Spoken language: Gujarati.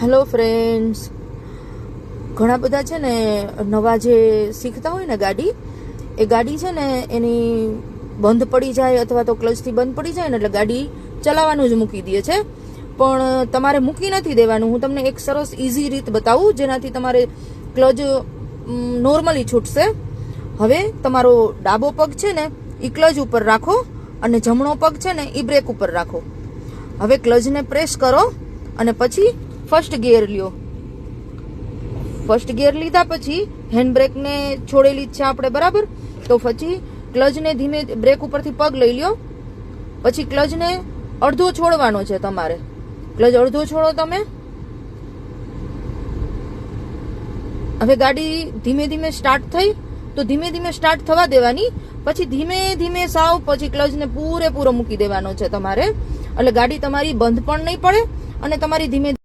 હેલો ફ્રેન્ડ્સ, ઘણા બધા છે ને નવા જે શીખતા હોય ને ગાડી, એ ગાડી છે ને એની બંધ પડી જાય અથવા તો ક્લચથી બંધ પડી જાય ને એટલે ગાડી ચલાવવાનું જ મૂકી દે છે. પણ તમારે મૂકી નથી દેવાનું. હું તમને એક સરસ ઇઝી રીત બતાવું જેનાથી તમારે ક્લચ નોર્મલી છૂટશે. હવે તમારો ડાબો પગ છે ને એ ક્લચ ઉપર રાખો અને જમણો પગ છે ને એ બ્રેક ઉપર રાખો. હવે ક્લચને પ્રેસ કરો અને પછી ફર્સ્ટ ગિયર લ્યો. ફર્સ્ટ ગિયર લીધા પછી હેન્ડ બ્રેકને છોડેલી જ છે આપણે, બરાબર? તો પછી ક્લચને ધીમે બ્રેક ઉપરથી પગ લઈ લ્યો. પછી ક્લચને અડધો છોડવાનો છે તમારે. ક્લચ અડધો છોડો તમે. હવે ગાડી ધીમે ધીમે સ્ટાર્ટ થઈ તો ધીમે ધીમે સ્ટાર્ટ થવા દેવાની. પછી ધીમે ધીમે સાવ પછી ક્લચને પૂરેપૂરો મૂકી દેવાનો છે તમારે. એટલે ગાડી તમારી બંધ પણ નહીં પડે અને તમારી ધીમે